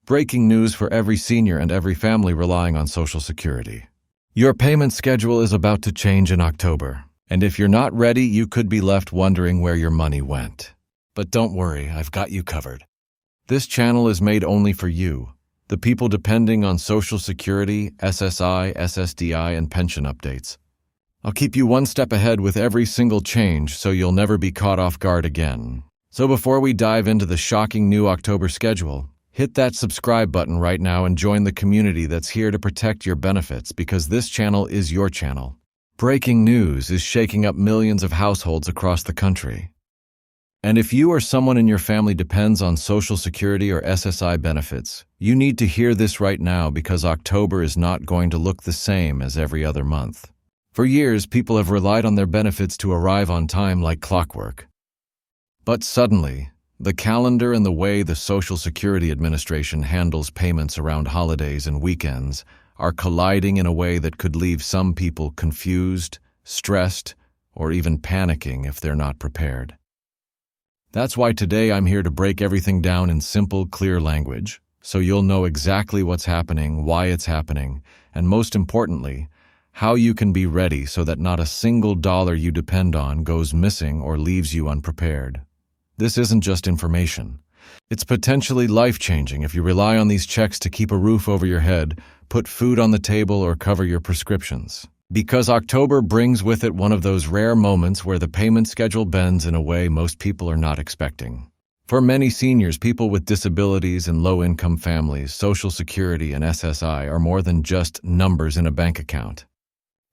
Breaking news for every senior and every family relying on Social Security. Your payment schedule is about to change in October, and if you're not ready, you could be left wondering where your money went. But don't worry, I've got you covered. This channel is made only for you, the people depending on Social Security, SSI, SSDI, and pension updates. I'll keep you one step ahead with every single change so you'll never be caught off guard again. So before we dive into the shocking new October schedule, hit that subscribe button right now and join the community that's here to protect your benefits, because this channel is your channel. Breaking news is shaking up millions of households across the country. And if you or someone in your family depends on Social Security or SSI benefits, you need to hear this right now, because October is not going to look the same as every other month. For years, people have relied on their benefits to arrive on time like clockwork. But suddenly, the calendar and the way the Social Security Administration handles payments around holidays and weekends are colliding in a way that could leave some people confused, stressed, or even panicking if they're not prepared. That's why today I'm here to break everything down in simple, clear language, so you'll know exactly what's happening, why it's happening, and most importantly, how you can be ready so that not a single dollar you depend on goes missing or leaves you unprepared. This isn't just information. It's potentially life-changing if you rely on these checks to keep a roof over your head, put food on the table, or cover your prescriptions. Because October brings with it one of those rare moments where the payment schedule bends in a way most people are not expecting. For many seniors, people with disabilities, and low-income families, Social Security and SSI are more than just numbers in a bank account.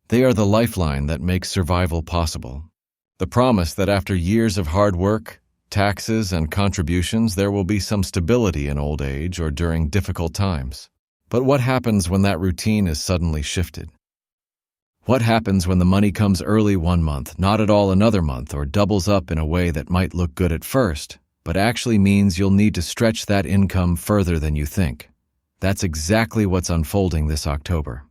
They are the lifeline that makes survival possible. The promise that after years of hard work, taxes, and contributions, there will be some stability in old age or during difficult times. But what happens when that routine is suddenly shifted? What happens when the money comes early one month, not at all another month, or doubles up in a way that might look good at first, but actually means you'll need to stretch that income further than you think? That's exactly what's unfolding this October.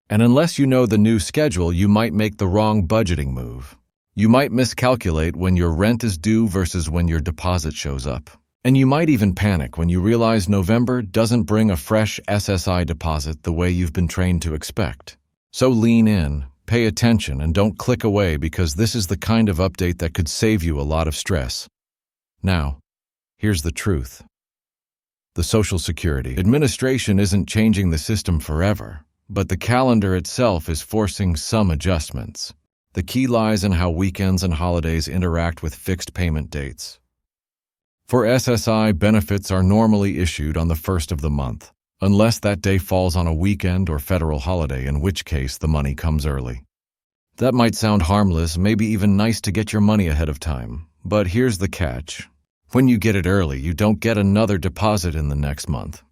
And unless you know the new schedule, you might make the wrong budgeting move. You might miscalculate when your rent is due versus when your deposit shows up. And you might even panic when you realize November doesn't bring a fresh SSI deposit the way you've been trained to expect. So lean in, pay attention, and don't click away, because this is the kind of update that could save you a lot of stress. Now, here's the truth. The Social Security Administration isn't changing the system forever, but the calendar itself is forcing some adjustments. The key lies in how weekends and holidays interact with fixed payment dates. For SSI, benefits are normally issued on the first of the month, unless that day falls on a weekend or federal holiday, in which case the money comes early. That might sound harmless, maybe even nice to get your money ahead of time, but here's the catch. When you get it early, you don't get another deposit in the next month.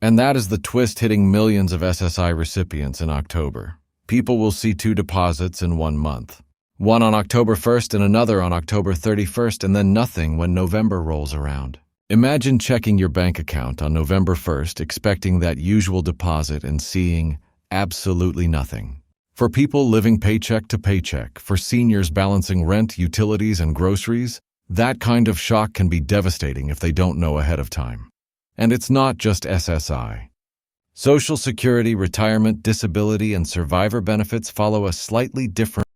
And that is the twist hitting millions of SSI recipients in October. People will see two deposits in 1 month. One on October 1st and another on October 31st, and then nothing when November rolls around. Imagine checking your bank account on November 1st, expecting that usual deposit, and seeing absolutely nothing. For people living paycheck to paycheck, for seniors balancing rent, utilities, and groceries, that kind of shock can be devastating if they don't know ahead of time. And it's not just SSI. Social Security, retirement, disability, and survivor benefits follow a slightly different.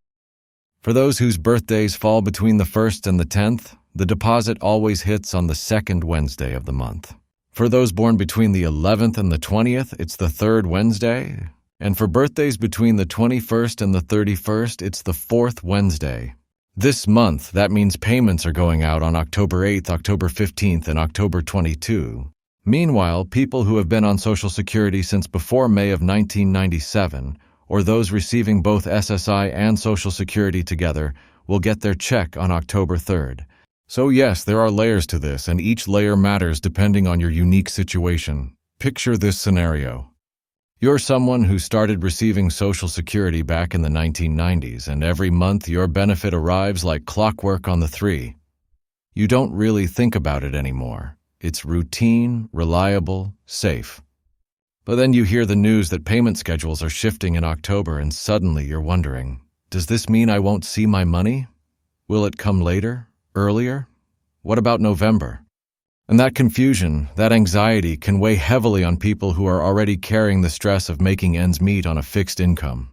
For those whose birthdays fall between the 1st and the 10th, the deposit always hits on the second Wednesday of the month. For those born between the 11th and the 20th, it's the third Wednesday. And for birthdays between the 21st and the 31st, it's the fourth Wednesday. This month, that means payments are going out on October 8th, October 15th, and October 22. Meanwhile, people who have been on Social Security since before May of 1997, or those receiving both SSI and Social Security together, will get their check on October 3rd. So yes, there are layers to this, and each layer matters depending on your unique situation. Picture this scenario. You're someone who started receiving Social Security back in the 1990s, and every month your benefit arrives like clockwork on the 3. You don't really think about it anymore. It's routine, reliable, safe. But then you hear the news that payment schedules are shifting in October, and suddenly you're wondering, does this mean I won't see my money? Will it come later? Earlier? What about November? And that confusion, that anxiety can weigh heavily on people who are already carrying the stress of making ends meet on a fixed income.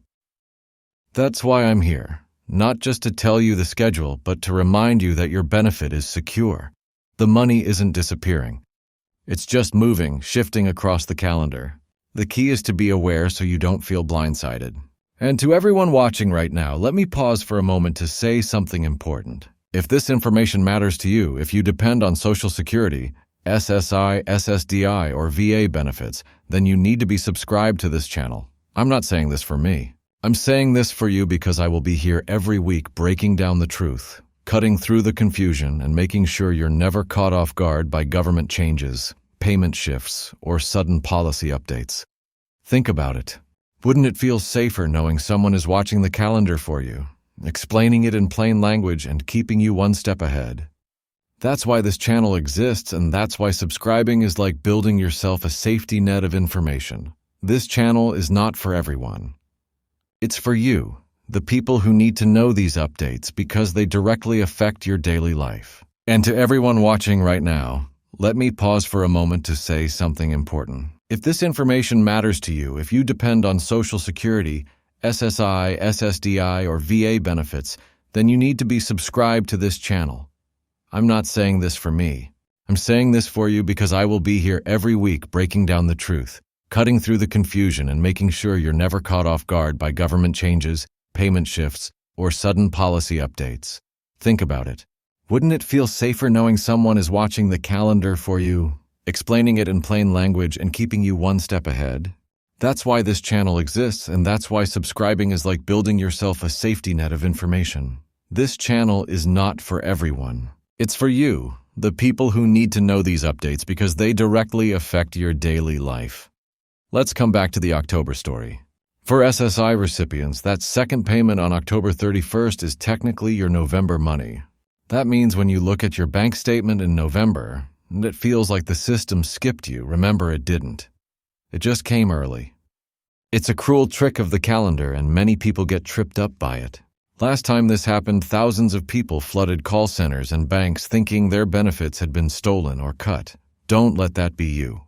That's why I'm here, not just to tell you the schedule, but to remind you that your benefit is secure. The money isn't disappearing. It's just moving, shifting across the calendar. The key is to be aware so you don't feel blindsided. And to everyone watching right now, let me pause for a moment to say something important. If this information matters to you, if you depend on Social Security, SSI, SSDI, or VA benefits, then you need to be subscribed to this channel. I'm not saying this for me. I'm saying this for you because I will be here every week breaking down the truth, cutting through the confusion, and making sure you're never caught off guard by government changes, payment shifts, or sudden policy updates. Think about it. Wouldn't it feel safer knowing someone is watching the calendar for you, explaining it in plain language and keeping you one step ahead? That's why this channel exists, and that's why subscribing is like building yourself a safety net of information. This channel is not for everyone. It's for you, the people who need to know these updates because they directly affect your daily life. And to everyone watching right now, let me pause for a moment to say something important. If this information matters to you, if you depend on Social Security, SSI, SSDI, or VA benefits, then you need to be subscribed to this channel. I'm not saying this for me. I'm saying this for you because I will be here every week breaking down the truth, cutting through the confusion, and making sure you're never caught off guard by government changes, payment shifts, or sudden policy updates. Think about it. Wouldn't it feel safer knowing someone is watching the calendar for you, explaining it in plain language and keeping you one step ahead? That's why this channel exists, and that's why subscribing is like building yourself a safety net of information. This channel is not for everyone. It's for you, the people who need to know these updates because they directly affect your daily life. Let's come back to the October story. For SSI recipients, that second payment on October 31st is technically your November money. That means when you look at your bank statement in November, and it feels like the system skipped you, remember it didn't. It just came early. It's a cruel trick of the calendar, and many people get tripped up by it. Last time this happened, thousands of people flooded call centers and banks thinking their benefits had been stolen or cut. Don't let that be you.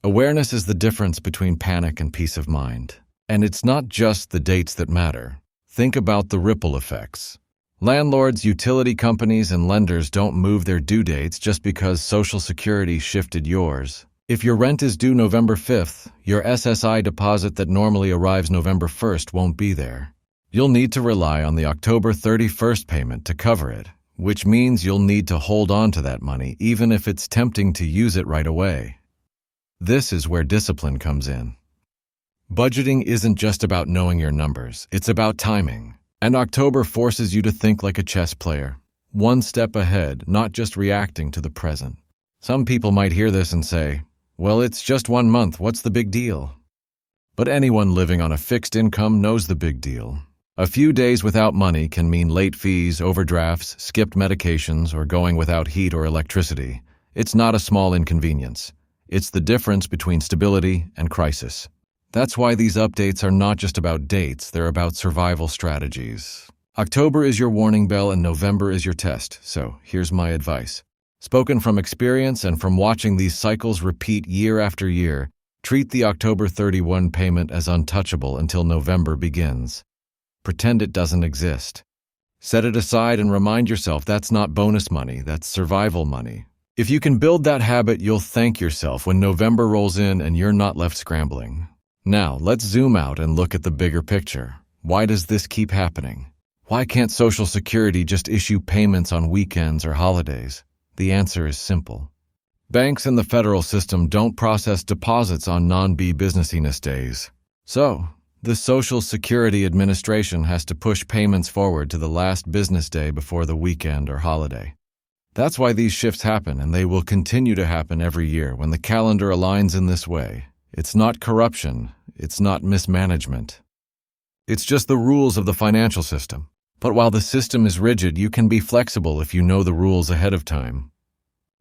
Awareness is the difference between panic and peace of mind. And it's not just the dates that matter. Think about the ripple effects. Landlords, utility companies, and lenders don't move their due dates just because Social Security shifted yours. If your rent is due November 5th, your SSI deposit that normally arrives November 1st won't be there. You'll need to rely on the October 31st payment to cover it, which means you'll need to hold on to that money even if it's tempting to use it right away. This is where discipline comes in. Budgeting isn't just about knowing your numbers, it's about timing. And October forces you to think like a chess player, one step ahead, not just reacting to the present. Some people might hear this and say, well, it's just 1 month, what's the big deal? But anyone living on a fixed income knows the big deal. A few days without money can mean late fees, overdrafts, skipped medications, or going without heat or electricity. It's not a small inconvenience. It's the difference between stability and crisis. That's why these updates are not just about dates, they're about survival strategies. October is your warning bell and November is your test, so here's my advice. Spoken from experience and from watching these cycles repeat year after year, treat the October 31 payment as untouchable until November begins. Pretend it doesn't exist. Set it aside and remind yourself that's not bonus money, that's survival money. If you can build that habit, you'll thank yourself when November rolls in and you're not left scrambling. Now, let's zoom out and look at the bigger picture. Why does this keep happening? Why can't Social Security just issue payments on weekends or holidays? The answer is simple. Banks and the federal system don't process deposits on non-businessiness days. So, the Social Security Administration has to push payments forward to the last business day before the weekend or holiday. That's why these shifts happen, and they will continue to happen every year when the calendar aligns in this way. It's not corruption, it's not mismanagement. It's just the rules of the financial system. But while the system is rigid, you can be flexible if you know the rules ahead of time.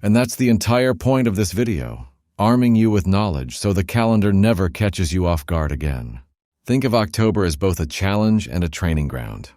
And that's the entire point of this video, arming you with knowledge so the calendar never catches you off guard again. Think of October as both a challenge and a training ground.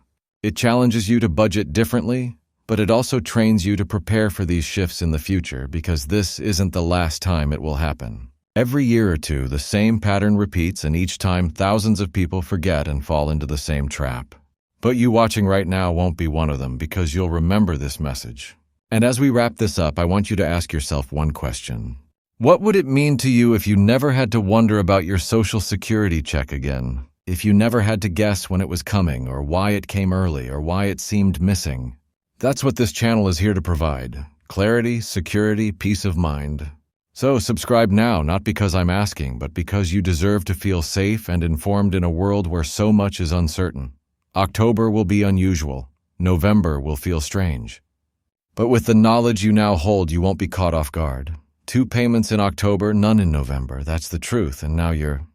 It challenges you to budget differently, But it also trains you to prepare for these shifts in the future because this isn't the last time it will happen. Every year or two, the same pattern repeats, and each time thousands of people forget and fall into the same trap. But you watching right now won't be one of them because you'll remember this message. And as we wrap this up, I want you to ask yourself one question. What would it mean to you if you never had to wonder about your Social Security check again? If you never had to guess when it was coming, or why it came early, or why it seemed missing? That's what this channel is here to provide. Clarity, security, peace of mind. So subscribe now, not because I'm asking, but because you deserve to feel safe and informed in a world where so much is uncertain. October will be unusual. November will feel strange. But with the knowledge you now hold, you won't be caught off guard. 2 payments in October, none in November. That's the truth, and now you're